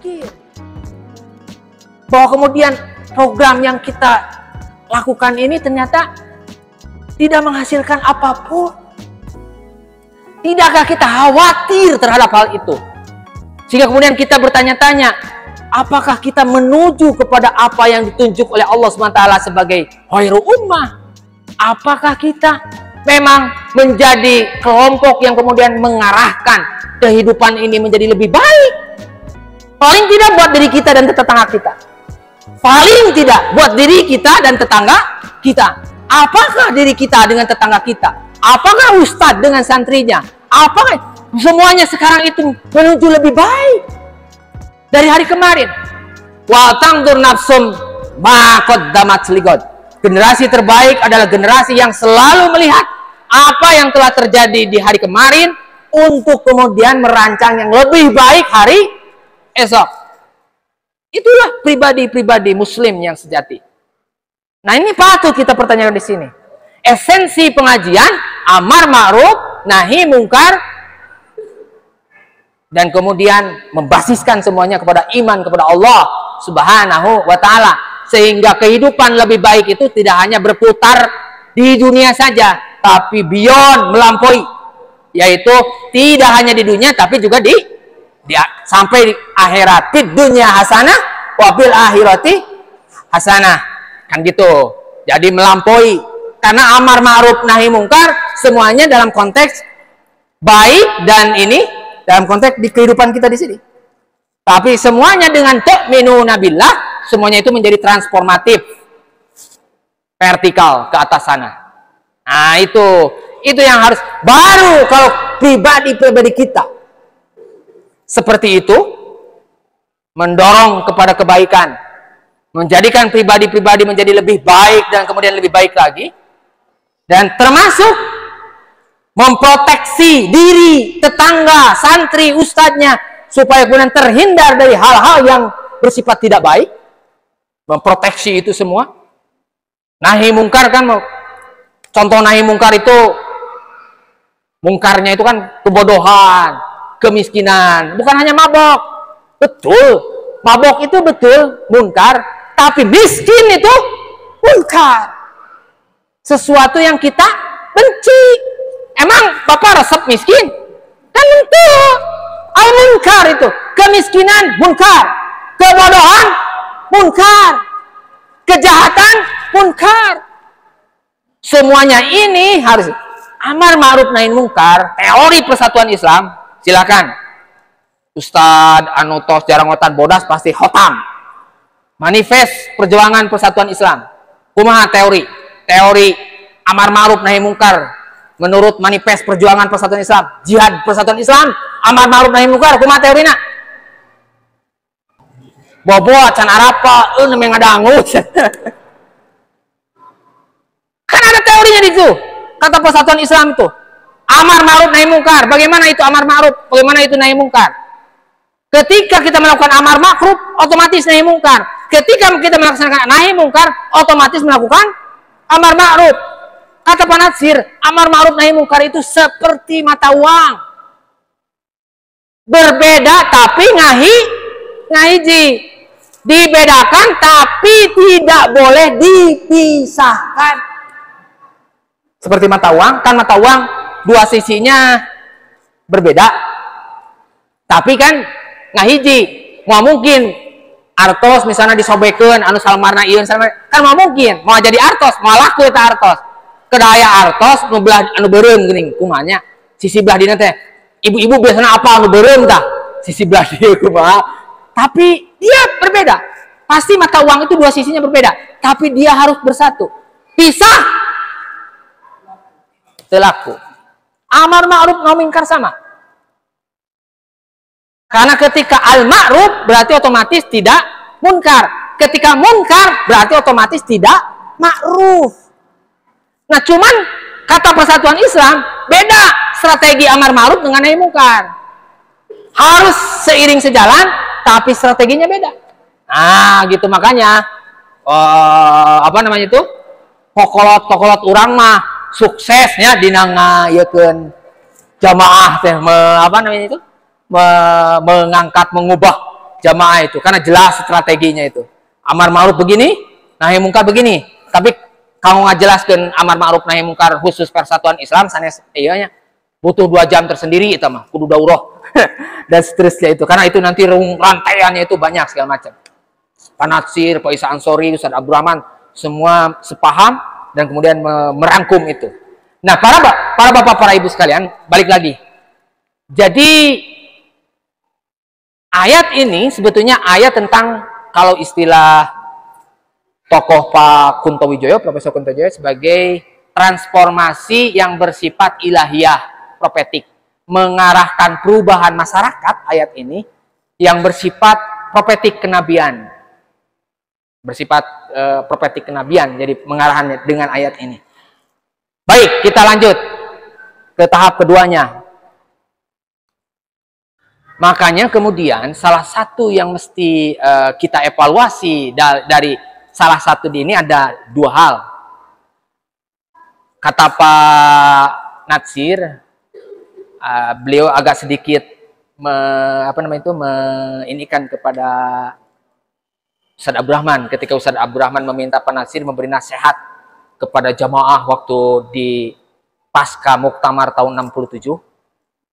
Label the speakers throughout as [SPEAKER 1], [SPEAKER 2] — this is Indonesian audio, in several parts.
[SPEAKER 1] miskin. Bahwa kemudian program yang kita lakukan ini ternyata tidak menghasilkan apapun. Tidakkah kita khawatir terhadap hal itu? Sehingga kemudian kita bertanya-tanya, apakah kita menuju kepada apa yang ditunjuk oleh Allah SWT sebagai khairul ummah? Apakah kita memang menjadi kelompok yang kemudian mengarahkan kehidupan ini menjadi lebih baik? Paling tidak buat diri kita dan tetangga kita. Paling tidak buat diri kita dan tetangga kita. Apakah diri kita dengan tetangga kita? Apakah ustadz dengan santrinya? Apakah semuanya sekarang itu menuju lebih baik dari hari kemarin? Wa tangdur nafsum ma qaddamat ligod. Generasi terbaik adalah generasi yang selalu melihat apa yang telah terjadi di hari kemarin untuk kemudian merancang yang lebih baik hari esok. Itulah pribadi-pribadi muslim yang sejati. Nah, ini patut kita pertanyakan di sini. Esensi pengajian amar ma'ruf nahi mungkar dan kemudian membasiskan semuanya kepada iman kepada Allah Subhanahu wa ta'ala, sehingga kehidupan lebih baik itu tidak hanya berputar di dunia saja, tapi beyond, melampaui, yaitu tidak hanya di dunia tapi juga di sampai di akhirat. Fid dunya hasanah wa fil akhirati hasanah, kan gitu. Jadi melampaui, karena amar ma'ruf nahi mungkar semuanya dalam konteks baik, dan ini dalam konteks di kehidupan kita di sini. Tapi semuanya dengan tu'minuna billah, semuanya itu menjadi transformatif, vertikal ke atas sana. Nah, itu yang harus, baru kalau pribadi-pribadi kita seperti itu, mendorong kepada kebaikan, menjadikan pribadi-pribadi menjadi lebih baik dan kemudian lebih baik lagi, dan termasuk memproteksi diri, tetangga, santri, ustadznya, supaya kemudian terhindar dari hal-hal yang bersifat tidak baik. Memproteksi itu semua. Nahi mungkar kan, contoh nahi mungkar itu, mungkarnya itu kan kebodohan, kemiskinan, bukan hanya mabok. Betul, mabok itu betul mungkar, tapi miskin itu mungkar. Sesuatu yang kita benci. Emang Bapak resep miskin? Kan itu al-munkar itu. Kemiskinan munkar, kebodohan munkar, kejahatan munkar. Semuanya ini harus amar ma'ruf nahi munkar. Teori persatuan Islam, silakan. Ustadz Anutos Jarangotan Bodas pasti khotam. Manifest perjuangan persatuan Islam. Kumaha teori amar ma'ruf nahi munkar menurut manifest perjuangan persatuan Islam, jihad persatuan Islam, amar ma'ruf nahi munkar, kumaha teorina? Bobo can arapa nemeng ngadangu. Kan ada teorinya di situ. Kata persatuan Islam itu, amar ma'ruf nahi munkar. Bagaimana itu amar ma'ruf? Bagaimana itu nahi munkar? Ketika kita melakukan amar ma'ruf, otomatis nahi munkar. Ketika kita melaksanakan nahi munkar, otomatis melakukan amar ma'ruf. Kata Pak Natsir, amar ma'ruf nahi munkar itu seperti mata uang. Berbeda tapi ngahiji. Dibedakan tapi tidak boleh dipisahkan. Seperti mata uang, kan mata uang dua sisinya berbeda. Tapi kan ngahiji. Mau mungkin artos misalnya disobekeun anu salmarna ieu kan mau mungkin mau jadi artos, mau laku eta artos. Kedaya artos nu belah anu beureum geuning kumanya. Sisi belah dina teh ibu-ibu biasanya apa anu beureum tah? Sisi belah dieu kumaha. Tapi dia berbeda. Pasti mata uang itu dua sisinya berbeda, tapi dia harus bersatu. Pisah teu laku. Amar ma'ruf nahi munkar sama. Karena ketika al-ma'ruf berarti otomatis tidak munkar. Ketika munkar berarti otomatis tidak ma'ruf. Nah, cuman kata persatuan Islam beda strategi amar ma'ruf dengan nahi munkar. Harus seiring sejalan, tapi strateginya beda. Nah, gitu makanya apa namanya itu? Kokolot urang mah suksesnya dina ngayekeun jamaah teh apa namanya itu? Mengangkat, mengubah jamaah itu, karena jelas strateginya itu. Amar ma'ruf begini, nahi mungkar begini. Tapi kamu nggak jelaskan amar ma'ruf nahi mungkar khusus persatuan Islam, sanes iyanya butuh 2 jam tersendiri itu mah, kudu daurah dan seterusnya itu. Karena itu nanti rantaiannya itu banyak segala macam. Pak Natsir, Pak Isa Ansori, Ustaz Abdurrahman, semua sepaham dan kemudian merangkum itu. Nah, para bapak, para ibu sekalian, balik lagi. Jadi ayat ini sebetulnya ayat tentang, kalau istilah tokoh Pak Kunto Wijoyo, Profesor Kunto Wijoyo, sebagai transformasi yang bersifat ilahiyah, profetik, mengarahkan perubahan masyarakat. Ayat ini yang bersifat profetik kenabian, bersifat profetik kenabian, jadi mengarahkannya dengan ayat ini. Baik, kita lanjut ke tahap keduanya. Makanya kemudian salah satu yang mesti kita evaluasi dari salah satu ini ada 2 hal. Kata Pak Natsir, beliau agak sedikit meinikan kepada Ustaz Abdurrahman ketika Ustaz Abdurrahman meminta Pak Natsir memberi nasihat kepada jamaah waktu di pasca Muktamar tahun 67.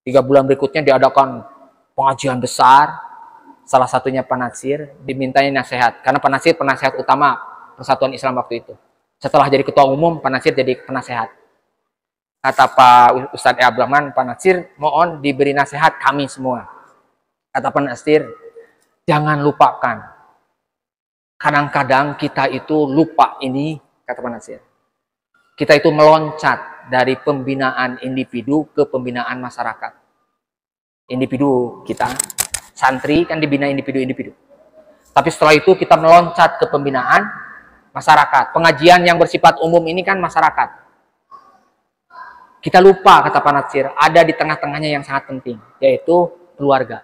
[SPEAKER 1] 3 bulan berikutnya diadakan pengajian besar, salah satunya Pak Natsir dimintanya nasihat, karena Pak Natsir penasihat utama Persatuan Islam waktu itu. Setelah jadi ketua umum, Pak Natsir jadi penasehat. Kata Pak Ustadz Abdurrahman, Pak Natsir mohon diberi nasihat kami semua. Kata Pak Natsir, jangan lupakan, kadang-kadang kita itu lupa ini, kata Pak Natsir. Kita itu meloncat dari pembinaan individu ke pembinaan masyarakat. Individu kita, santri kan dibina individu-individu. Tapi setelah itu kita meloncat ke pembinaan masyarakat. Pengajian yang bersifat umum ini kan masyarakat. Kita lupa, kata Pak Natsir, ada di tengah-tengahnya yang sangat penting, yaitu keluarga.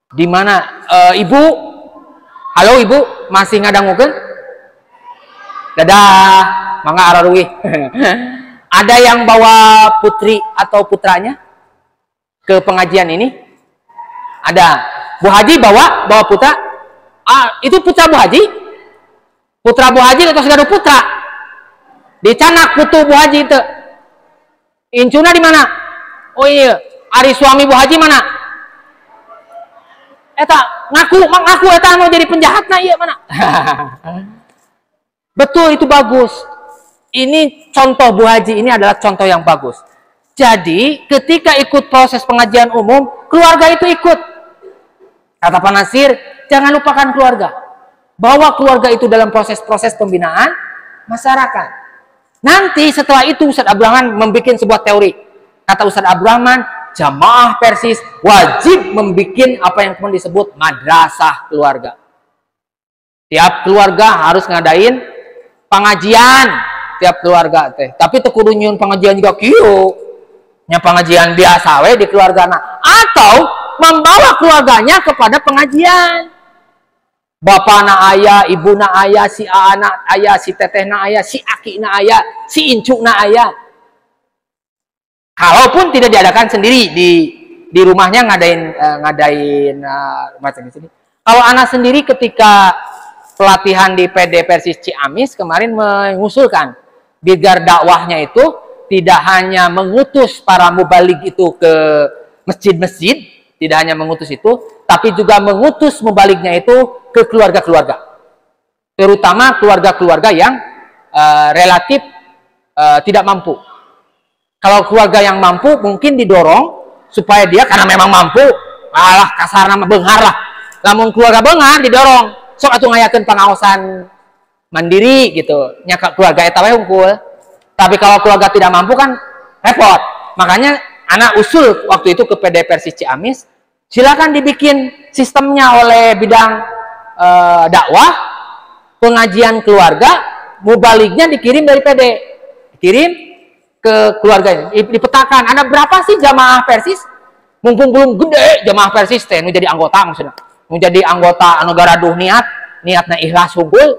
[SPEAKER 1] Di mana ibu, halo ibu, masih ngadangukeun? Dadah, mangga araruih. Ada yang bawa putri atau putranya ke pengajian ini? Ada. Bu Haji bawa putra? Itu putra Bu Haji? Putra Bu Haji atau segala putra? Di canak putu Bu Haji itu. Incuna di mana? Oh iya, ari suami Bu Haji mana? Eta ngaku eta mau jadi penjahatna iya mana? Betul, itu bagus. Ini contoh Bu Haji, ini adalah contoh yang bagus. Jadi ketika ikut proses pengajian umum, keluarga itu ikut. Kata Pak Natsir, jangan lupakan keluarga. Bawa keluarga itu dalam proses-proses pembinaan masyarakat. Nanti setelah itu Ustaz Abdurrahman membuat sebuah teori. Kata Ustaz Abdurrahman, jamaah Persis wajib membuat apa yang kemudian disebut madrasah keluarga. Tiap keluarga harus ngadain pengajian, tiap keluarga teh. Tapi teu kudu nyieun pengajian juga kieu. Nya pengajian biasa we di keluargana, atau membawa keluarganya kepada pengajian. Bapakna aya, ibuna aya, si anak aya, si tetehna aya, si akina aya, si incukna aya. Kalaupun tidak diadakan sendiri di rumahnya ngadain macam ini. Kalau anak sendiri ketika pelatihan di PD Persis Ciamis kemarin mengusulkan biar dakwahnya itu tidak hanya mengutus para mubalig itu ke masjid-masjid, tidak hanya mengutus itu, tapi juga mengutus mubalignya itu ke keluarga-keluarga, terutama keluarga-keluarga yang relatif tidak mampu. Kalau keluarga yang mampu mungkin didorong supaya dia, karena memang mampu, alah kasar nama benghar lah. Lamun keluarga benghar didorong, sok atuh ngayakeun pengawasan mandiri gitu, nya keluarga eta we hungkul. Tapi kalau keluarga tidak mampu kan repot. Makanya anak usul waktu itu ke PD Persis Ciamis, silakan dibikin sistemnya oleh bidang dakwah, pengajian keluarga, mubalignya dikirim dari PD, dikirim ke keluarganya, dipetakan ada berapa sih jamaah Persis, mumpung belum gede jamaah Persis teh nu jadi anggota, maksudnya nu jadi anggota anu garaduh niatna ikhlas hungkul.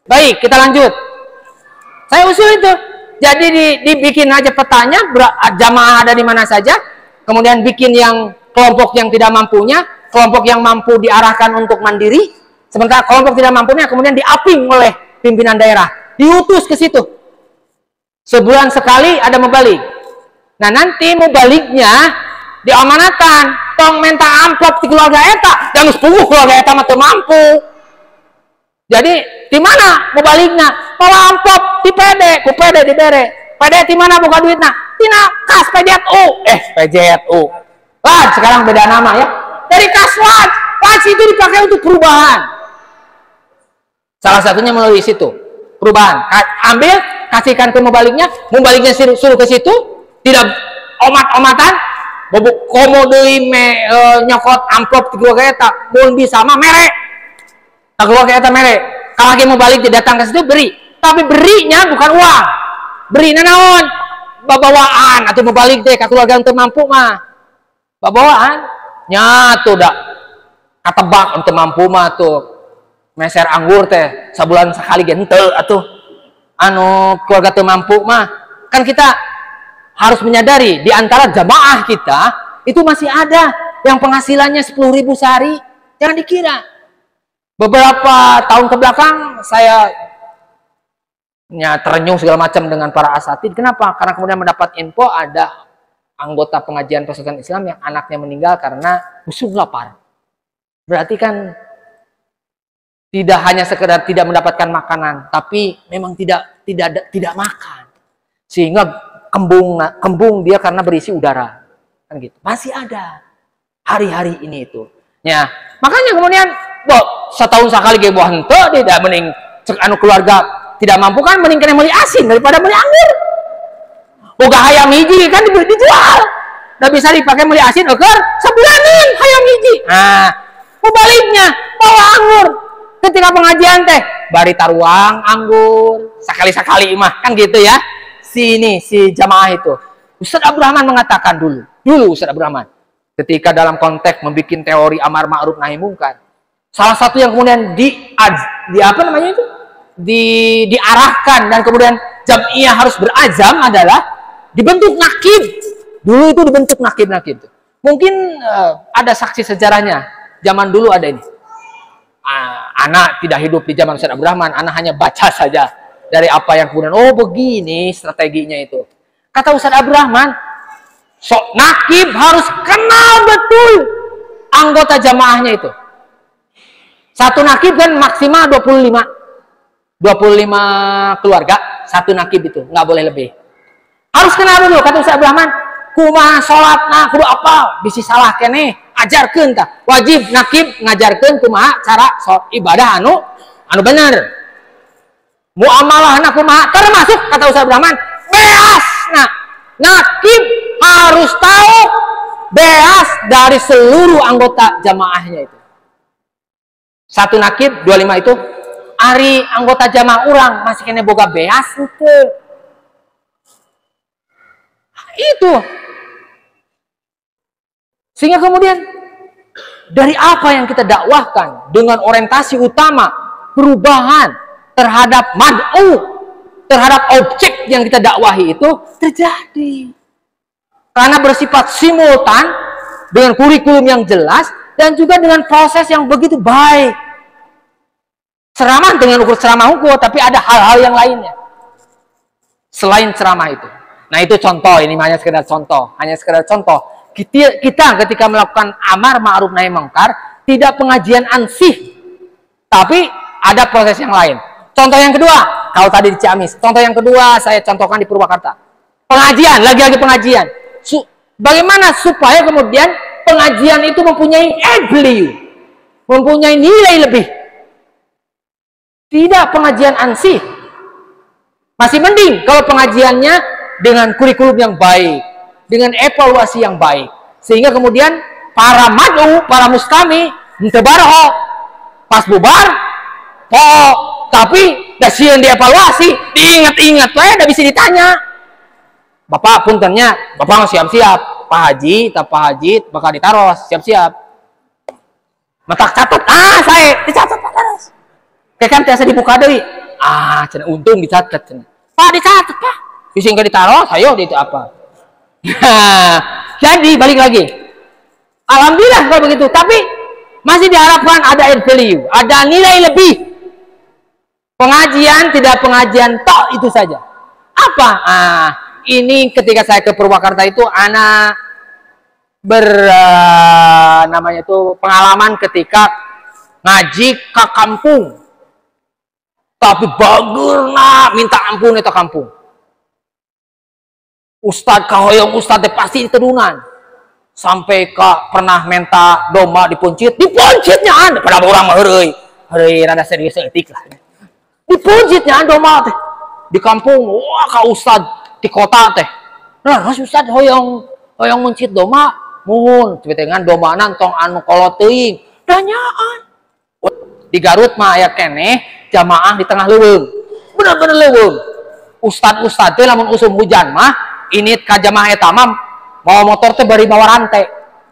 [SPEAKER 1] Baik, kita lanjut. Saya usul itu, jadi dibikin aja petanya jamaah ada di mana saja, kemudian bikin yang kelompok yang tidak mampunya, kelompok yang mampu diarahkan untuk mandiri, sementara kelompok tidak mampunya kemudian diaping oleh pimpinan daerah, diutus ke situ. Sebulan sekali ada mubalik. Nah nanti mubaliknya diamanatkan, tong minta amplop di keluarga eta, dan 10 keluarga eta mah teu mampu. Jadi di mana mubaliknya? Bawa amplop di PD, ku PD dibere. PD di mana buka duitnya? Tina kas PJTU. PJTU. Lah sekarang beda nama ya. Dari kas WAJ itu dipakai untuk perubahan. Salah satunya melalui situ. Perubahan. Ambil, kasihkan ke mubaliknya suruh ke situ, tidak omat-omatan, bobok komo deui nyokot amplop di keluarga eta, mun bisa mah mere. Tak keluarga eta mere. Kalau lagi mubalik datang ke situ beri, tapi berinya bukan uang. Beri naon? Babawaan atau mubalik teh ka keluarga teu mampu mah. Babawaan nya tuh dak katebak untuk mampu mah tuh meser anggur teh sabulan sekali ge henteu atuh anu keluarga teu mampu mah. Kan kita harus menyadari di antara jamaah kita itu masih ada yang penghasilannya 10.000 sehari. Jangan dikira. Beberapa tahun ke belakang saya terenyuh segala macam dengan para asatid. Kenapa? Karena kemudian mendapat info ada anggota pengajian Persatuan Islam yang anaknya meninggal karena busuk lapar. Berarti kan tidak hanya sekedar tidak mendapatkan makanan, tapi memang tidak makan. Sehingga kembung dia karena berisi udara. Kan gitu. Masih ada hari-hari ini itu. Ya, makanya kemudian setahun sekali ge buah henteu tidak mending anu keluarga tidak mampu kan mending kena beli asin daripada beli anggur. Boga hayam hiji kan dijual. Da bisa dipakai beli asin eukeur sabulanin hayam hiji. Nah, mubaliknya bawa anggur. Ketika pengajian teh bari taruang anggur sakali-sakali mah kan gitu ya. Si jamaah itu. Ustaz Abdurrahman mengatakan dulu Ustaz Abdurrahman ketika dalam konteks membuat teori amar ma'ruf nahi mungkar. Salah satu yang kemudian diarahkan dan kemudian jam'iyah harus berazam adalah dibentuk nakib. Dulu itu dibentuk nakib. Mungkin ada saksi sejarahnya. Zaman dulu ada ini. Anak tidak hidup di zaman Ustaz Abdurrahman, anak hanya baca saja dari apa yang kemudian begini strateginya itu. Kata Ustaz Abdurrahman, sok nakib harus kenal betul anggota jamaahnya itu. Satu nakib kan maksimal 25 keluarga, satu nakib itu, nggak boleh lebih. Harus kenal dulu, kata Ustaz Abdurrahman, kumaha sholatna kudu apa, bisi salah kene, ajarkeun tah. Wajib nakib ngajarkeun kumaha cara sholat ibadah anu bener. Muamalahna kumaha, termasuk kata Ustaz Abdurrahman, beasna. Nakib harus tahu beas dari seluruh anggota jamaahnya itu. Satu nakib 25 itu ari anggota jamaah orang masih kena boga beas itu. Sehingga kemudian dari apa yang kita dakwahkan dengan orientasi utama perubahan terhadap mad'u, terhadap objek yang kita dakwahi itu terjadi. Karena bersifat simultan dengan kurikulum yang jelas dan juga dengan proses yang begitu baik. Ceramah dengan ukur ceramah hukum, tapi ada hal-hal yang lainnya selain ceramah itu. Nah itu contoh, ini hanya sekedar contoh. Kita ketika melakukan amar ma'ruf nahi mungkar tidak pengajian ansih, tapi ada proses yang lain. Contoh yang kedua, kalau tadi di Ciamis, contoh yang kedua saya contohkan di Purwakarta. Pengajian, lagi-lagi pengajian. Bagaimana supaya kemudian pengajian itu mempunyai value, mempunyai nilai lebih. Tidak pengajian ansih. Masih mending kalau pengajiannya dengan kurikulum yang baik, dengan evaluasi yang baik. Sehingga kemudian para mad'u, para mustami, tebarho, pas bubar, tapi dasieun dievaluasi, diingat-ingat, udah bisa ditanya. Bapak puntennya, Bapak siap-siap, Pak Haji, bakal ditaros, siap-siap. Matak catat, saya dicatat Pak Daros. Kayak kan biasa dibuka deui. Cenah untung dicatat cenah. Pak dicatat Pak. Bisa enggak ditaros, ayo itu apa. Nah, jadi balik lagi. Alhamdulillah kalau begitu, tapi Masih diharapkan ada add value, ada nilai lebih. Pengajian tidak pengajian tok itu saja. Apa? Ini ketika saya ke Purwakarta itu anak namanya itu pengalaman ketika ngaji ke kampung. Tapi bagerna minta ampun itu kampung. Ustadz kahoyong ustadz pasti diterunan. Sampai pernah minta domba dipuncit, dipuncitnya pada orang mah heureuy rada serius etik lah. Dipuncitnya domba teh di kampung. Wah ka ustadz di kota teh. Nah, ustadz hoyong mencit domba muhun cepetengan dombana tong anu kolot teuing. Danyaan. Di Garut mah aya keneh jamaah di tengah leuweung. Bener-bener leuweung. Ustad teh lamun usum hujan mah init ka jamaah eta mah mau motor teh bari bawa rantai.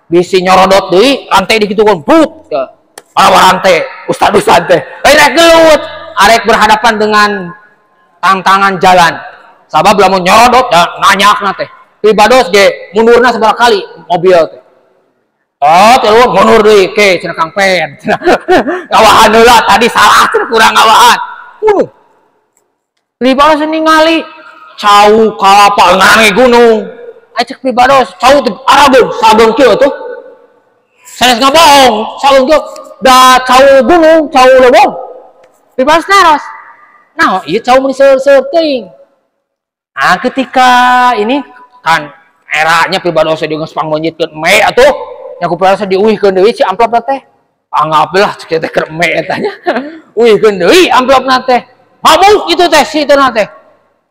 [SPEAKER 1] Bisi nyorodot deui rantai dikitukeun put. Bawa rantai ustad teh. Rek gelut arek berhadapan dengan tantangan jalan. Sabab lamun nyorodot ya nanyaakna teh. Pribados ge mundurna sabaraha kali mobil teh. Oh, terus mundur deui ke cenah Kang Pen. Ngawahan heula tadi salah kurang ngawahan. Pribados ningali cau kalapa ngange gunung. Cek pribados cau teh arageun sageung kieu tuh. Sanes ngabohong, sageung kieu da cau gunung, cau leuweung. Pribados naros. Nah, ieu cau mun seueur-seueur teuing. Nah, ketika ini kan eranya pribados di geus pangmonjitkeun me atuh nya ku pribados diuihkeun deui si amplop teh anggaplah cek teh keur me eta nya uihkeun deui amplopna teh mabuk itu teh si teh teh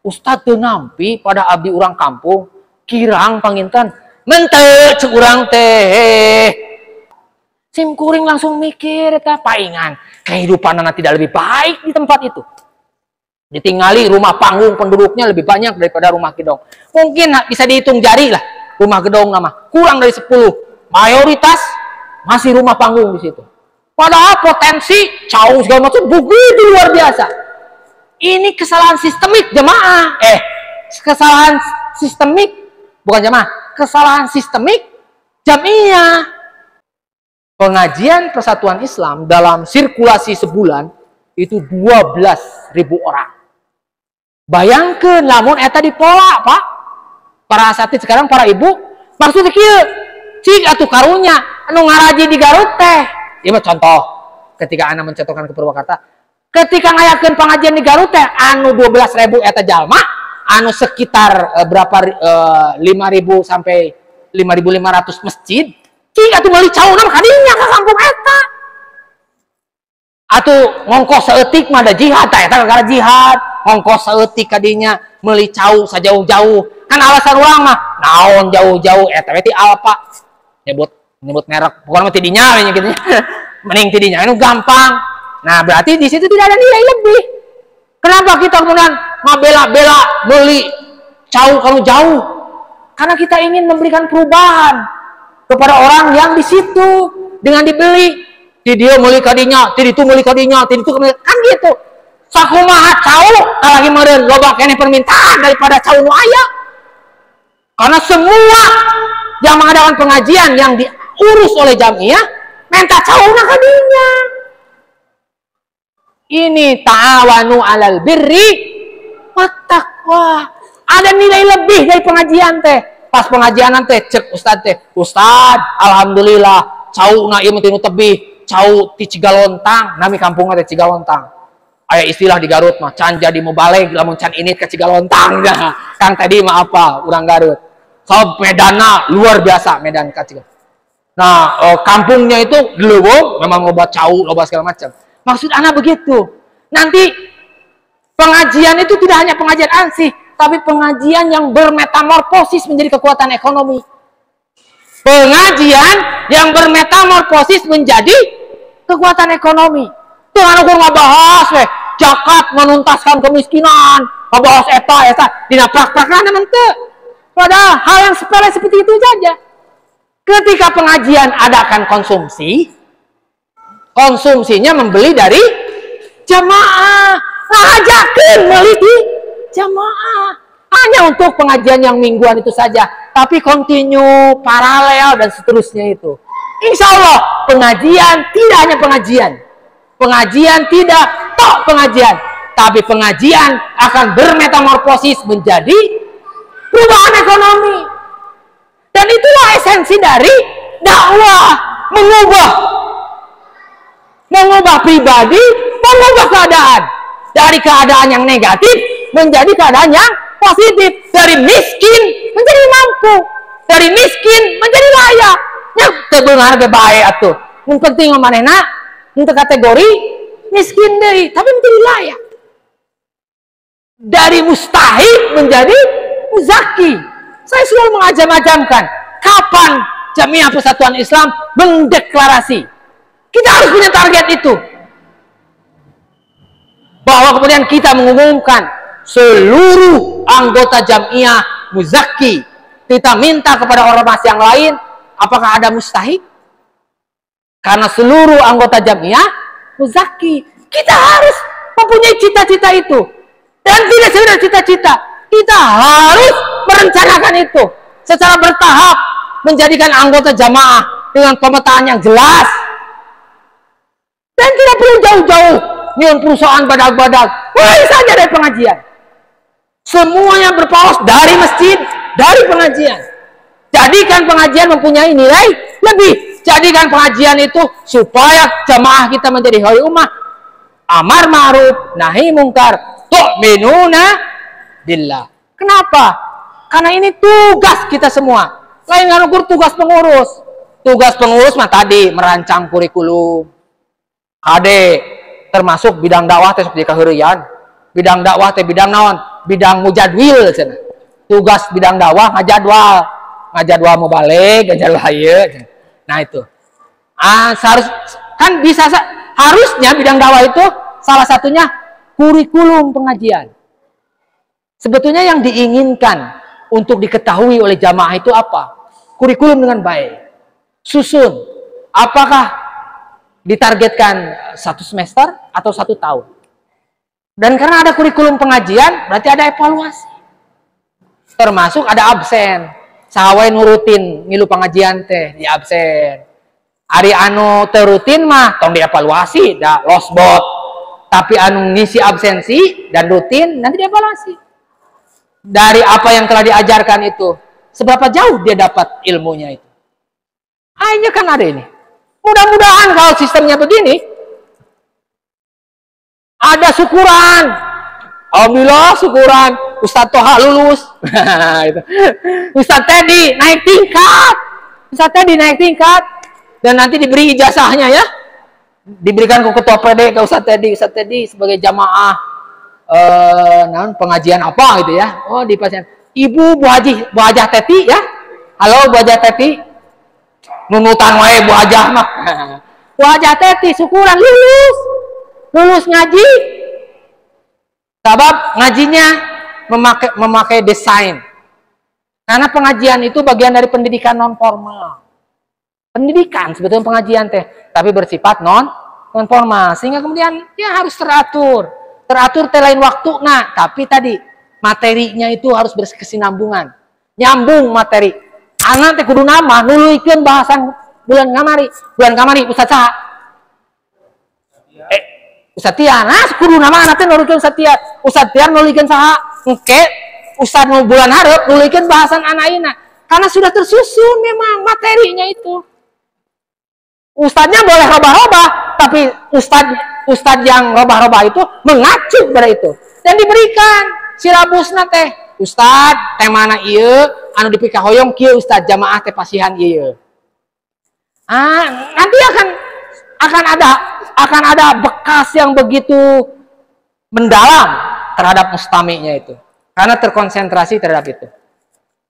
[SPEAKER 1] ustad teu nampi pada abdi urang kampung kirang panginten menteu cek urang teh sim kuring langsung mikir eta paingan kehidupanna tidak lebih baik di tempat itu. Ditinggali rumah panggung penduduknya lebih banyak daripada rumah gedong. Mungkin bisa dihitung jari lah rumah gedong nama. Kurang dari 10. Mayoritas masih rumah panggung di situ. Padahal potensi jauh segala macam begitu luar biasa. Ini kesalahan sistemik jemaah. Kesalahan sistemik bukan jemaah. Kesalahan sistemik jamiah. Pengajian Persatuan Islam dalam sirkulasi sebulan itu 12.000 orang. Bayangkan lamun eta dipola Pak para asatid sekarang para ibu maksudnya kieu cik atuh karunya anu ngaraji di Garut teh ieu mah contoh ketika ana mencontohkan ke Purwakarta ketika ngayakeun pengajian di Garut teh anu 12.000 eta jalma anu sekitar berapa 5.000 sampai 5.500 masjid cik atuh meuli cauna kadinya ka kampung eta atuh ngongkos saeutik mah da jihad eta gara jihad ngongkos saeutik kadinya meuli cau sajauh-jauh kan alasan urang mah naon jauh-jauh eta we ti Alpa nyebut merek bukan mah tidinya nya gitu mending tidinya anu gampang. Nah berarti di situ tidak ada nilai lebih. Kenapa kita kemudian ngabela-bela meuli cau kalau jauh? Karena kita ingin memberikan perubahan kepada orang yang di situ dengan dibeli. Di dia meuli kadinya, di itu meuli kadinya, di itu kan gitu. Sakumaha cau kalagi meureun loba keneh permintaan daripada cau nu aya. Karena semua yang mengadakan pengajian yang diurus oleh jamiah minta cauna kadinya. Ini ta'awanu 'alal birri wattaqwa. Ada nilai lebih dari pengajian teh. Pas pengajian teh cek ustad teh, "Ustad, alhamdulillah cauna ieu teh nu tebih." Cau ti Cigalontang, nami kampungnya teh Cigalontang. Aya istilah di Garut mah can jadi mubaleg lamun can init ke Cigalontang. Nah, Kang tadi mah apa? Urang Garut. Sob medana luar biasa medan ka Cigalontang. Nah, kampungnya itu leuweung memang loba cau, loba segala macam. Maksud anak begitu. Nanti pengajian itu tidak hanya pengajian ansih, tapi pengajian yang bermetamorfosis menjadi kekuatan ekonomi. Pengajian yang bermetamorfosis menjadi kekuatan ekonomi. Tuh anu gua ngabahas weh, zakat menuntaskan kemiskinan, ngabahas eta dina praktekna mah teu. Padahal hal yang sepele seperti itu saja. Ketika pengajian adakan konsumsi, konsumsinya membeli dari jamaah. Ngajakeun meuli di jamaah. Hanya untuk pengajian yang mingguan itu saja, tapi kontinu, paralel dan seterusnya itu. Insya Allah pengajian tidak hanya pengajian. Pengajian tidak tok pengajian. Tapi pengajian akan bermetamorfosis menjadi perubahan ekonomi. Dan itulah esensi dari dakwah. Mengubah pribadi, mengubah keadaan. Dari keadaan yang negatif menjadi keadaan yang positif. Dari miskin menjadi mampu. Dari miskin menjadi layak. Yang terdengar baik atuh. Yang penting manehna untuk kategori miskin deh, tapi menjadi layak. Dari mustahil menjadi muzaki. Saya selalu mengajam-ajamkan kapan Jamiah Persatuan Islam mendeklarasi. Kita harus punya target itu. Bahwa kemudian kita mengumumkan seluruh anggota Jamiah muzaki. Kita minta kepada ormas yang lain, apakah ada mustahik? Karena seluruh anggota Jamiah muzaki. Kita harus mempunyai cita-cita itu. Dan tidak sekedar cita-cita, kita harus merencanakan itu secara bertahap, menjadikan anggota jamaah dengan pemetaan yang jelas. Dan tidak perlu jauh-jauh dengan perusahaan badak-badak, mulai saja dari pengajian. Semuanya berpaus dari masjid, dari pengajian. Jadikan pengajian mempunyai nilai lebih. Jadikan pengajian itu supaya jamaah kita menjadi hoi ummah, amar ma'ruf, nahi mungkar, tu'minuna billah. Kenapa? Karena ini tugas kita semua. Lain dengan ukur tugas pengurus. Tugas pengurus mah tadi merancang kurikulum. Ade termasuk bidang dakwah teh di kaheureyan. Bidang dakwah teh bidang naon? Bidang mujadwil cenah. Tugas bidang dakwah ngajadwal. Ngajadwal mau balik, ngajadwal ieu. Nah itu. Kan bisa harusnya bidang dakwah itu salah satunya kurikulum pengajian. Sebetulnya yang diinginkan untuk diketahui oleh jamaah itu apa? Kurikulum dengan baik. Susun. Apakah ditargetkan 1 semester atau 1 tahun? Dan karena ada kurikulum pengajian, berarti ada evaluasi. Termasuk ada absen. Sawai nurutin ngilu pengajian teh di absen. Ari anu terutin mah tong dievaluasi, da losbot. Tapi anu ngisi absensi dan rutin nanti dievaluasi. Dari apa yang telah diajarkan itu, seberapa jauh dia dapat ilmunya itu. Hanya kan ada ini. Mudah-mudahan kalau sistemnya begini, ada syukuran. Alhamdulillah syukuran. Ustadz Toha lulus. Ustadz Teddy naik tingkat. Ustadz Teddy naik tingkat. Dan nanti diberi ijazahnya ya. Diberikan ke ketua PD, ke Ustadz Teddy. Ustadz Teddy sebagai jamaah pengajian apa gitu ya. Oh di pasien. Ibu Bu Hajah Teti ya. Halo Bu Hajah Teti. Nunutan wae Bu Hajah mah. Bu Hajah Teti syukuran lulus ngaji. Sebab ngajinya memakai desain. Karena pengajian itu bagian dari pendidikan non formal. Pendidikan sebetulnya pengajian teh, tapi bersifat non formal. Sehingga kemudian ya harus teratur teh lain waktu. Nah, tapi tadi materinya itu harus berkesinambungan. Nyambung materi. Anak teh kudu nama nuluykeun bahasan bulan kamari Ustaz saha? Ustaz Tian, kudu nama anak teh nuluykeun Ustaz Tian. Ustaz Tian nuluykeun saha? Engke Ustaz nu bulan hareup nuluykeun bahasan anak-anak. Karena sudah tersusun memang materinya itu. Ustadznya boleh robah-robah, tapi ustadz yang robah-robah itu mengacu pada itu dan diberikan silabusna teh. Ustadz temana ieu anu dipika hoyong kieu ustadz jamaah teh pasihan ieu. Nanti akan ada bekas yang begitu mendalam terhadap mustami'nya itu karena terkonsentrasi terhadap itu.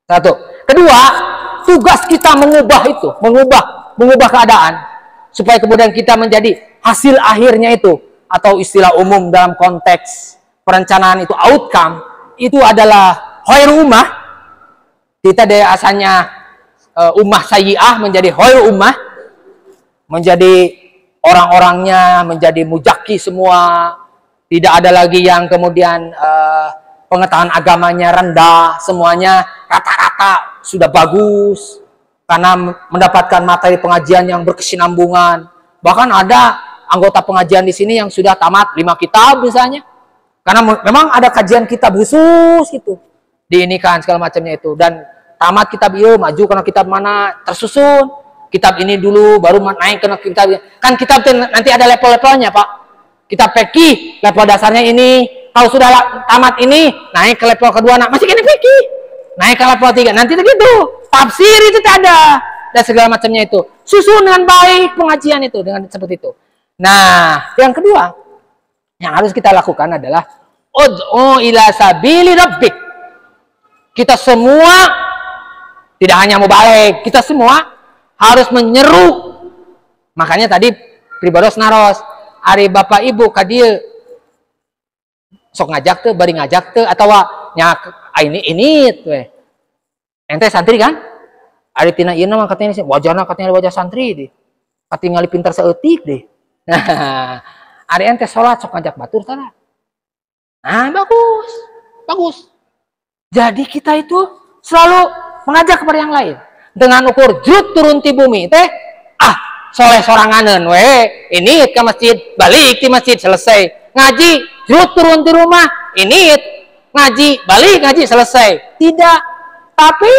[SPEAKER 1] Satu. Kedua, tugas kita mengubah keadaan supaya kemudian kita menjadi hasil akhirnya itu, atau istilah umum dalam konteks perencanaan itu outcome, itu adalah khairul ummah. Kita dari asalnya ummah sayyi'ah menjadi khairul ummah, menjadi orang-orangnya menjadi mujaki semua, tidak ada lagi yang kemudian pengetahuan agamanya rendah, semuanya rata-rata sudah bagus. karena mendapatkan materi pengajian yang berkesinambungan. Bahkan ada anggota pengajian di sini yang sudah tamat 5 kitab misalnya. Karena memang ada kajian kitab khusus gitu. Diinikan segala macamnya itu. Dan tamat kitab itu maju karena kitab mana tersusun. Kitab ini dulu baru naik ke kitab. Kan kitab itu nanti ada level-levelnya, Pak. Kitab fikih level dasarnya ini. Kalau sudah tamat ini naik ke level kedua, masih kena fikih. Naik ke level 3. Nanti begitu. Tafsir itu ada dan segala macamnya itu. Susun dengan baik pengajian itu dengan seperti itu. Nah, yang kedua yang harus kita lakukan adalah ud'u ila sabili rabbik. Kita semua tidak hanya mau balik, kita semua harus menyeru. Makanya tadi pribados naros, ari bapak ibu ka dieu sok ngajak teu, bari ngajak teu atawa nya ini we. Ente santri kan? Ari tina ieu mah katanya wajahna katanya wajah santri deh. Katingali pintar saeutik deh. Nah, ari ente sholat sok ngajak batur tara. Nah, bagus. Bagus. Jadi kita itu selalu mengajak kepada yang lain. Dengan ukur jut turun ti bumi teh, soleh soranganeun we. Ini ke masjid, balik di masjid selesai. Ngaji, jut turun di rumah. Ini ngaji, balik ngaji selesai. Tidak. Tapi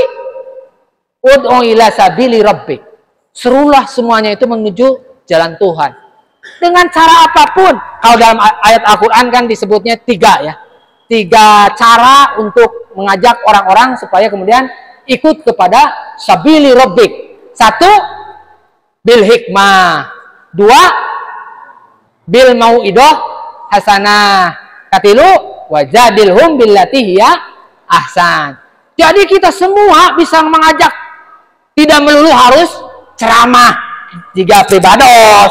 [SPEAKER 1] ud'u ila sabili rabbik. Serulah semuanya itu menuju jalan Tuhan. Dengan cara apapun. Kalau dalam ayat Al-Quran kan disebutnya 3 ya. 3 cara untuk mengajak orang-orang supaya kemudian ikut kepada sabili rabbik. 1, bil hikmah. 2, bil mau'idah hasanah. 3, wajadilhum billati hiya ahsan. Jadi kita semua bisa mengajak. Tidak melulu harus ceramah jika pribados.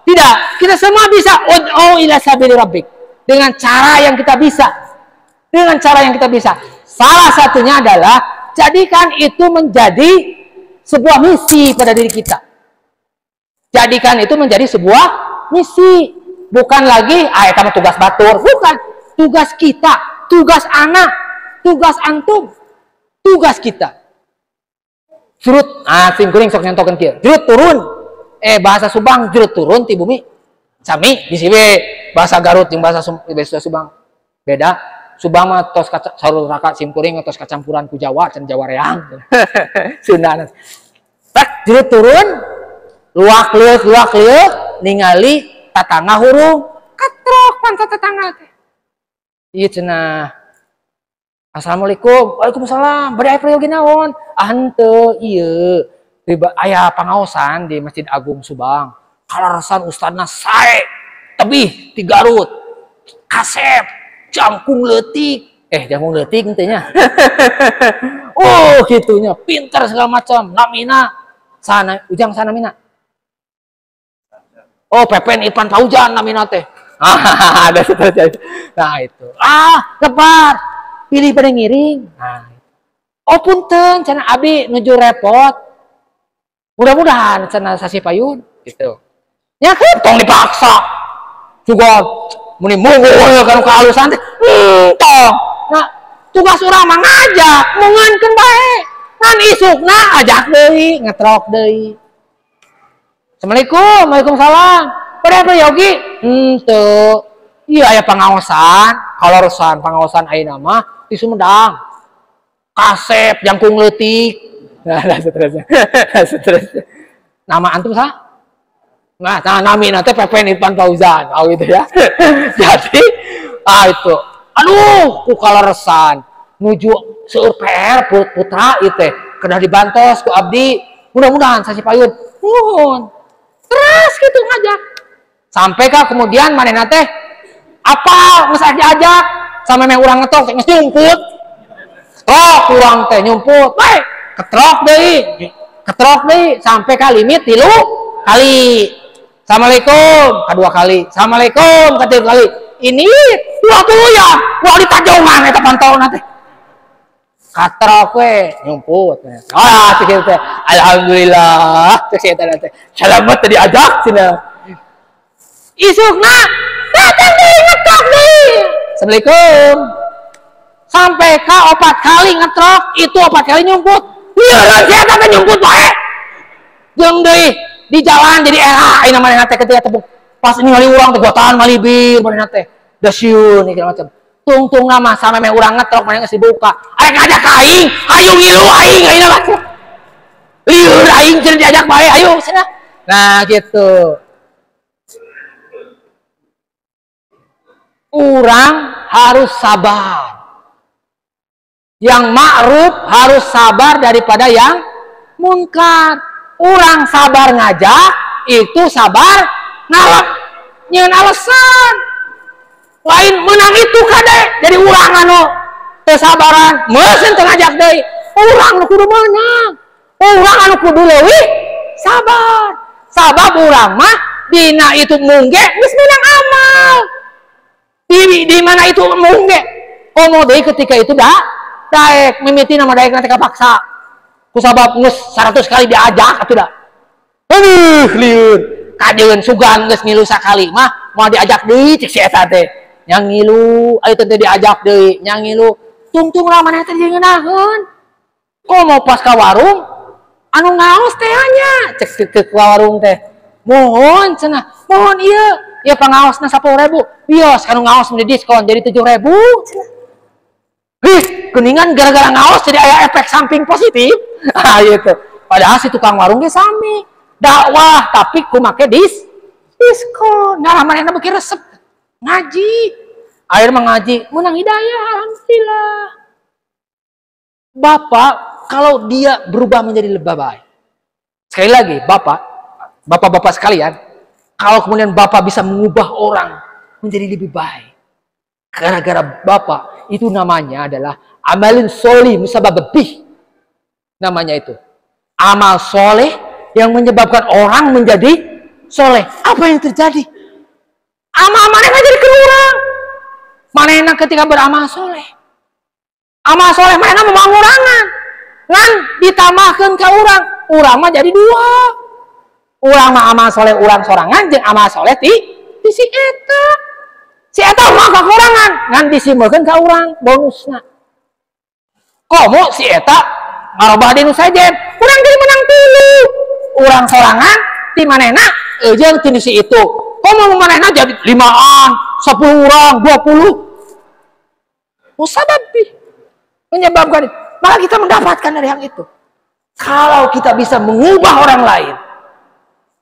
[SPEAKER 1] Tidak, kita semua bisa ud'u ila sabili rabbik dengan cara yang kita bisa. Dengan cara yang kita bisa. Salah satunya adalah jadikan itu menjadi sebuah misi pada diri kita. Jadikan itu menjadi sebuah misi, bukan lagi eta mah tugas batur, bukan. Tugas kita, tugas anak, tugas antum, tugas kita. Jurut, simkuring sok nyontokeun kieu. Jurut turun. Bahasa Subang jurut turun ti bumi. Sami bisi we bahasa Garut jeung bahasa Subang. Beda. Subang mah tos sarul raka simkuring tos kacampuran ku Jawa can Jawa reang. Sunda. Tak jurut turun, luak leuk ningali tatangga hurung, katrok pantat tatangga teh. Ieu cenah. Assalamualaikum. Waalaikumsalam. Bade aya prayogi naon? Henteu ieu. Aya pangaosan di Masjid Agung Subang. Kalarasan ustadna sae tebih ti Garut. Kasep, jangkung leutik. Jangkung leutik teh nya. Oh, gitunya. Pintar segala macam. Namina sana, ujang sana mina. Oh, Pepen Irfan Paujan namina teh. Ada seterusnya. Nah, itu. Lebar. Pilih pada ngiring. Nah. Oh punten, cenah abi nuju repot. Mudah-mudahan cenah sasi payun gitu. Ya kan tong dipaksa. Juga muni munggul kan kahalusan teh. Tong. Nah, tugas urang mah ngajak, mungeunkeun bae. Ngan isukna ajak deui, ngetrok deui. Assalamualaikum, waalaikumsalam. Pada yogi? Henteu. Iya aya pangaosan, kalorosan pangaosan ayeuna mah di Sumedang. Kasep jangkung leutik. Nah, seterusnya. Nama antum sah? Nah, nami nanti Pepen Irfan Fauzan. Oh gitu ya. Jadi, itu. Aduh, ku kalorosan nuju seueur PR putra ieu teh kedah dibantos ku abdi. Mudah-mudahan sasi payun. Nuhun. Terus gitu ngajak. Sampai kemudian manehna teh apa geus diajak sama meh urang ngetok teh geus nyumput. Urang teh nyumput. Baik, ketrok deui sampai ka limit 3 kali. Assalamualaikum kedua kali. Assalamualaikum ketiga kali. Ini 20 ya. Wah ditajongan eta pantolna teh. Katrok we nyumput. Cek teh. Alhamdulillah. Cek eta teh. Selamat tadi ajak cenah. Isukna datang deui ngetrok deui. Assalamualaikum. Sampai ka 4 kali ngetrok, itu 4 kali nyumput. lieureun sia eta teh nyumput bae. Jeung deui di jalan jadi ini namanya teh ketika tepung. Pas ningali urang teh gotaan malibir manehna teh. Da sieun segala macam. Tungtung nama sampe urang ngetrok maneh geus dibuka. Arek ngajak ka aing, hayu ngilu aing ayeuna mah. Lieur aing cenah diajak bae, ayo cenah. Nah, gitu. Urang harus sabar. Yang ma'ruf harus sabar daripada yang munkar. Urang sabar ngajak, itu sabar ngalap nyeun alasan. Lain menang itu kade jadi urang anu teu sabaran, meuseun teu ngajak deui. Urang nu kudu menang. Urang anu kudu leuwih sabar. Sabab urang mah dina itu mungge geus menang amal. Di mana itu mungge. Komo deui ketika itu daek mimiti nama daek nanti kapaksa. Kusabab nges 100 kali diajak atuh da. Lieur. Kadeun sugan geus ngilu sakali mah mau diajak deui cek si eta teh. Yang ngilu, aya teh diajak deui, yang ngilu. Tungtung urang maneh teh ngeunaheun. Komo pas ka warung anu ngaos teh nya cek ke warung teh. Mohon cenah. Mohon ieu. Ya pangaosna 10.000. Bios kanu ngaos di diskon jadi 7.000 cenah. Keningan gara-gara ngaos jadi aya efek samping positif. Ah gitu. Padahal si tukang warung ge sami. Dakwah tapi ku make diskon. Nah manehna beuki resep ngaji. Air mengaji menang hidayah alhamdulillah. Bapak kalau dia berubah menjadi lebih baik. Sekali lagi, Bapak-bapak sekalian, kalau kemudian Bapak bisa mengubah orang menjadi lebih baik. Gara-gara Bapak itu namanya adalah amalin solih musabab lebih. Namanya itu. Amal soleh yang menyebabkan orang menjadi soleh. Apa yang terjadi? Amal manehna jadi kurang. Manehna ketika beramal soleh. Amal soleh manehna memangurangan. Ngan ditambahkan ke orang. Orang mah jadi 2. Orang mah amal soleh orang sorangan. Jeung amal soleh di si eta. Si eta mah kekurangan. Ngan disimulkan ke orang bonusna. Komo si eta ngarobah di nu sajen. Urang jadi menang 3. Urang sorangan ti manehna jeung ti si itu. Komo manehna jadi 5an, 10 urang, 20. Musababi menyebabkan itu. Maka kita mendapatkan dari yang itu. Kalau kita bisa mengubah orang lain,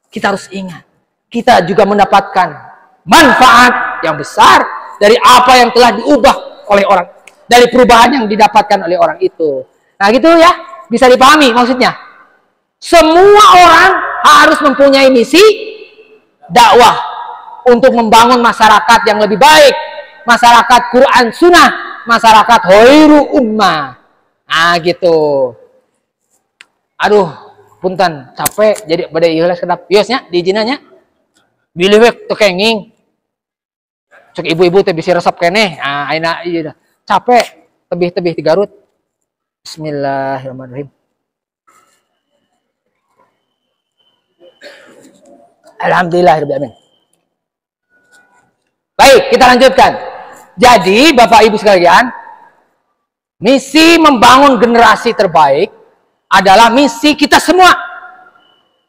[SPEAKER 1] kita harus ingat, kita juga mendapatkan manfaat yang besar dari apa yang telah diubah oleh orang, dari perubahan yang didapatkan oleh orang itu. Nah gitu ya, bisa dipahami maksudnya. Semua orang harus mempunyai misi dakwah untuk membangun masyarakat yang lebih baik, masyarakat Quran Sunnah, masyarakat khairu ummah. Nah gitu. Aduh, punten capek jadi pada ikhlas kedap biosnya diizinannya. Bilih we teu kenging. Cek ibu-ibu teh bisa resep keneh. Ah ayeuna ieu capek tebih-tebih di Garut. Bismillahirrahmanirrahim. Alhamdulillahirabbil alamin. Baik, kita lanjutkan. Jadi, Bapak Ibu sekalian, misi membangun generasi terbaik adalah misi kita semua.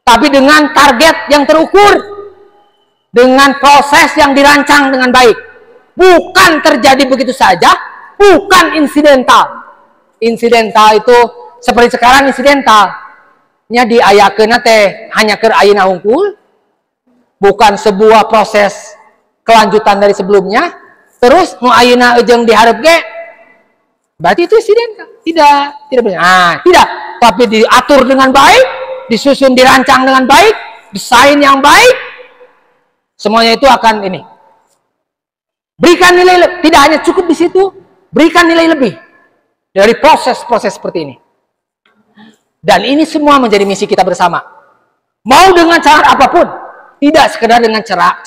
[SPEAKER 1] Tapi dengan target yang terukur. Dengan proses yang dirancang dengan baik. Bukan terjadi begitu saja, bukan insidental. Insidental itu seperti sekarang insidental. Nya diayakeuna teh hanya keur ayeuna hungkul. Bukan sebuah proses kelanjutan dari sebelumnya. Terus nu ayeuna jeung dihareup ge berarti itu insidental. Tidak benar. Ah, tidak. Tapi diatur dengan baik, disusun dirancang dengan baik, desain yang baik. Semuanya itu akan ini. Berikan nilai lebih. Tidak hanya cukup di situ, berikan nilai lebih dari proses-proses seperti ini. Dan ini semua menjadi misi kita bersama. Mau dengan cara apapun, tidak sekedar dengan cara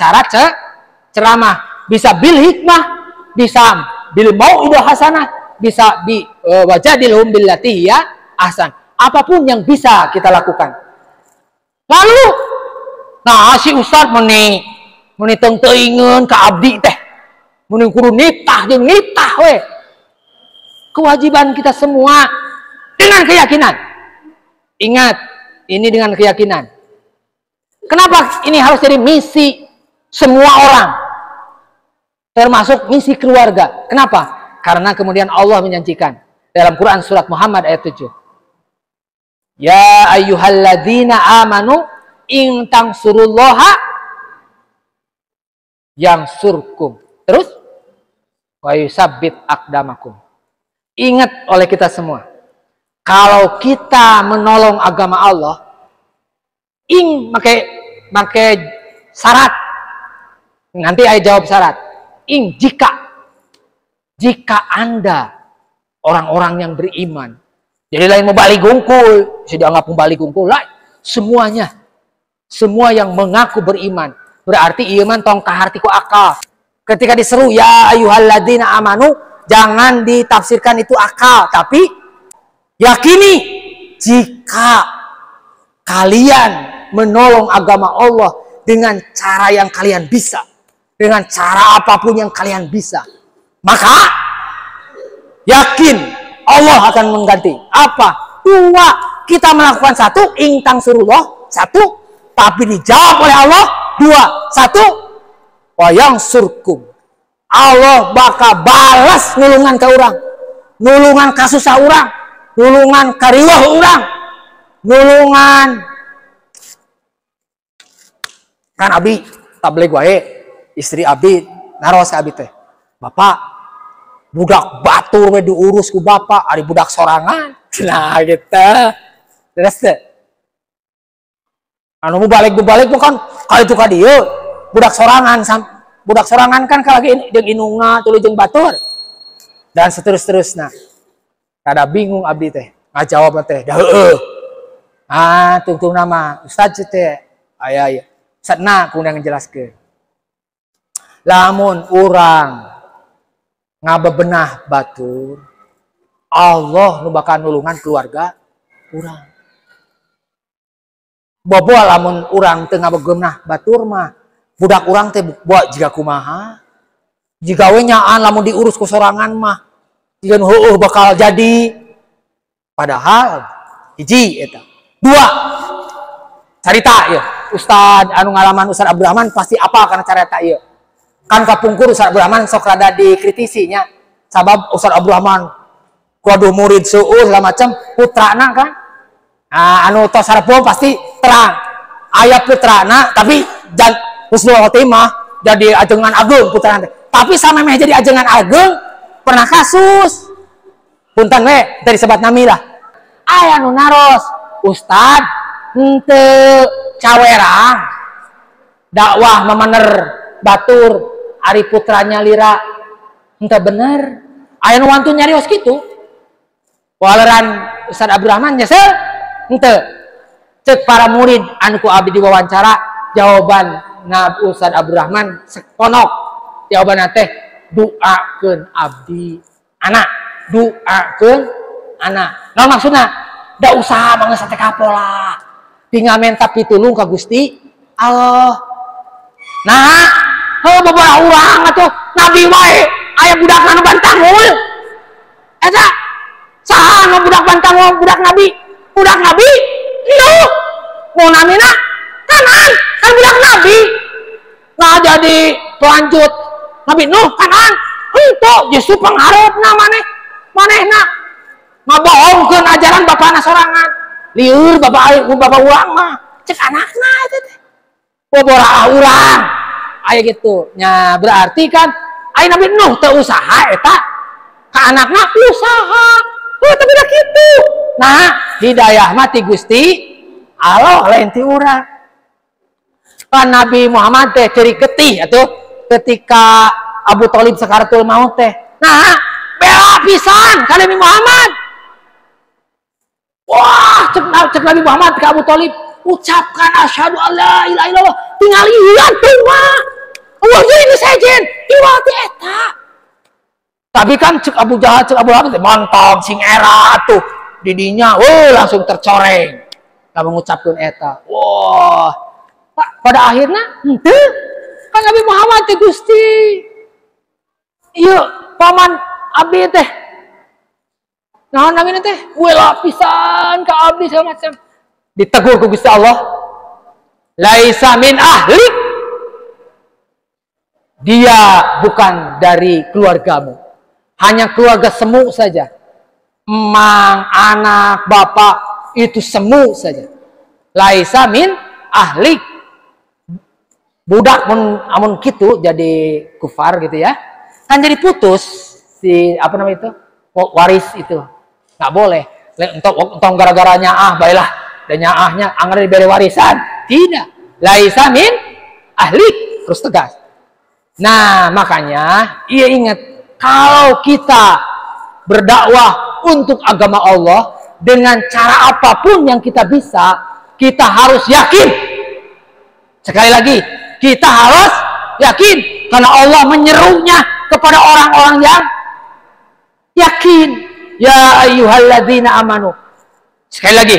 [SPEAKER 1] ceramah, bisa bil hikmah, bisa bil mau'idah hasanah, bisa bi wajadilhum billati hiya ahsan. Apapun yang bisa kita lakukan. Lalu, nah si Ustaz meni teuingeun ka abdi teh. Meni kudu nitah jeung nitah we. Kewajiban kita semua dengan keyakinan Ingat, ini dengan keyakinan. Kenapa ini harus jadi misi semua orang? Termasuk misi keluarga. Kenapa? Karena kemudian Allah menjanjikan dalam Quran surat Muhammad ayat 7. Ya ayyuhalladzina amanu in tansurullaha yansurkum. Terus wa yusabbit aqdamakum. Ingat oleh kita semua, kalau kita menolong agama Allah, pakai syarat. Nanti saya jawab syarat. Jika Anda orang-orang yang beriman, jadi lain mau balik gungkul, sudah anggap mau balik gungkul, lah semuanya, semua yang mengaku beriman, berarti iman tong kahartiku akal. Ketika diseru ya ayyuhalladzina amanu, jangan ditafsirkan itu akal, tapi yakini jika kalian menolong agama Allah dengan cara yang kalian bisa, dengan cara apapun yang kalian bisa, maka yakin Allah akan mengganti. Apa? 2, kita melakukan 1, intang surullah, 1, tapi dijawab oleh Allah. 2, 1, wayang surkum. Allah bakal balas nulungan ke orang, nulungan kasusah orang, nulungan kariwah orang, nulungan kan abi tableg wae istri abi naros ka abi teh, bapak budak batur we diurus ku bapak, ari budak sorangan. Nah gitu terus teh anu mau balik kan kalau itu ka dieu budak sorangan kan kalau lagi jeung inunga tuluy jeung batur dan seterusnya. Kada bingung abdi teh ngajawab teh dah heueuh. Tungtung nama ustaz teh aya satna kudu ngejelaskeun. Lamun urang ngabebenah batur, Allah nu bakal nulungan keluarga urang. Bobo lamun urang teu ngabebenah batur mah budak urang teh buat jika kumaha, jika we nyaan lamun diurus ku sorangan mah jika heueuh bakal jadi. Padahal hiji eta. 2, carita ya Ustad anu ngalaman Ustad Abdurrahman pasti apa karena carita ieu kan kapungkur Ustad Abdurrahman sok rada dikritisinya sabab Ustad Abdurrahman kuadu murid seueuh lah macam putrana kan anu tos hareupeum pasti terang aya putrana tapi husnul khotimah jadi ajengan agung putrana tapi samemeh jadi ajengan agung pernah kasus punten we tadi sebat nami lah aya nu naros Ustad henteu cawerang dakwah mamaner batur ari putranya lira henteu bener aya nu wantun nyarios kitu waleran Ustad Abdurrahman nya henteu cek para murid anu ku abdi diwawancara jawaban na Ustad Abdurrahman sekonok jawabanna teh doakeun abdi anak doakeun anak naon maksudna da usaha banget sate kapola tinggal minta pitulung ka Gusti Allah. Nah beberapa urang atuh nabi wae aya budak anu bantang hul eta saha anu budak bantang budak nabi ieu mau namina Kanan kan budak nabi nah jadi pelanjut Nabi Nuh Kanan henteu justru pangharepna manehna ngabohongkeun ajaran bapana sorangan lieur bapak urang mah cek anakna eta teh boboraha urang aya gitu nya berarti kan aya Nabi Nuh teu usaha eta ka anakna usaha tapi dah kitu nah hidayah mah ti Gusti Allah lain ti urang kan Nabi Muhammad teh ceri getih atuh ketika Abu Thalib sakaratul maut teh nah bela pisan ka Nabi Muhammad. Wah, cek Nabi Muhammad ke Abu Thalib, ucapkan asyhadu alla ilaha illallah, tinggal ieu tuh mah. Allah ini sejen, iwati eta. Tapi kan cek Abu Jahal, cek Abu Lahab mantap sing era tuh didinya, langsung tercoreng. Lah mengucapkeun eta. Wah. Pada akhirnya henteu kan Nabi Muhammad teh Gusti. Ieu paman abdi teh naon namina teh we lapisan ka abdi segala macam Ditegur ku Gusti Allah, laisa min ahli, dia bukan dari keluargamu, hanya keluarga semu saja. Emang, anak, bapak, itu semu saja. Laisa min ahli. Budak amun gitu jadi kufar gitu ya. Kan jadi putus si apa namanya itu? Waris itu. Nggak boleh. Entong gara-gara nyaah baiklah. Dan nyaahnya anggar diberi warisan. Tidak. Laisa min ahli. Terus tegas. Nah, makanya ia ingat kalau kita berdakwah untuk agama Allah dengan cara apapun yang kita bisa, kita harus yakin. Sekali lagi, kita harus yakin karena Allah menyerunya kepada orang-orang yang yakin. Ya ayyuhalladzina amanu. Sekali lagi,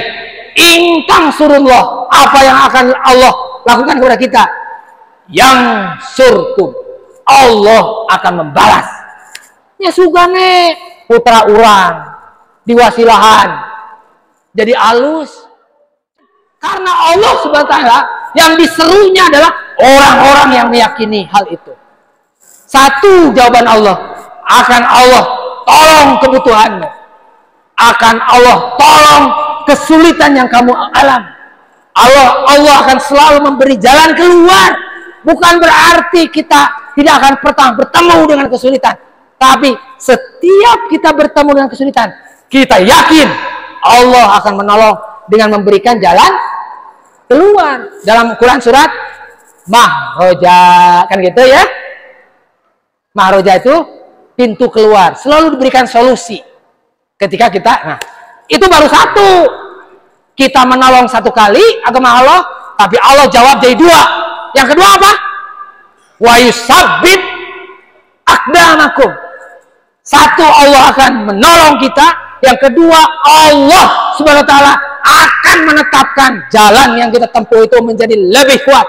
[SPEAKER 1] in tansurullah, apa yang akan Allah lakukan kepada kita? Yang surkum, Allah akan membalas. Ya sugane putra urang diwasilahan jadi alus karena Allah Subhanahu wa taala yang diserunya adalah orang-orang yang meyakini hal itu. Satu jawaban Allah, akan Allah tolong kebutuhanmu, akan Allah tolong kesulitan yang kamu alami. Allah akan selalu memberi jalan keluar. Bukan berarti kita tidak akan pernah bertemu dengan kesulitan, tapi setiap kita bertemu dengan kesulitan, kita yakin Allah akan menolong dengan memberikan jalan keluar. Dalam Quran surat Mahroja kan gitu ya. Mahroja itu pintu keluar, selalu diberikan solusi ketika kita, nah itu baru satu. Kita menolong satu kali agama Allah, tapi Allah jawab jadi dua. Yang kedua apa? Wa yusabbit aqdamakum. Satu, Allah akan menolong kita. Yang kedua, Allah Subhanahu wa taala akan menetapkan jalan yang kita tempuh itu menjadi lebih kuat.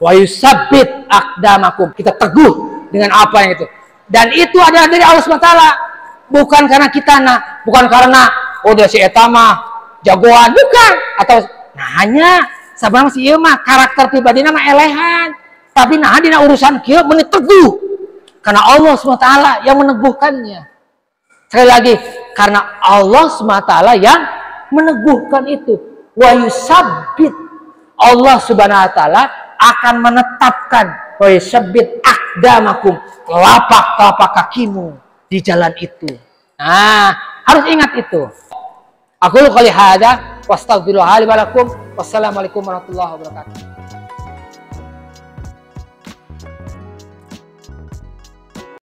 [SPEAKER 1] Wa yusabbit aqdamakum. Kita teguh dengan apa yang itu. Dan itu adalah dari Allah Subhanahu wa taala. Bukan karena kita bukan karena udah si etama jagoan, bukan. Atau nah hanya sabar si ieu mah karakter pribadina mah elehan. Tapi nah dina urusan kieu menit teguh. Karena Allah SWT yang meneguhkannya. Sekali lagi, karena Allah SWT yang meneguhkan itu. Wa yusabbit. Allah Subhanahu wa taala akan menetapkan wa yusabbit aqdamakum, telapak kakimu di jalan itu. Nah, harus ingat itu. Aku qouli hadza wastaghfirullaha li wa lakum. Wassalamualaikum warahmatullahi wabarakatuh.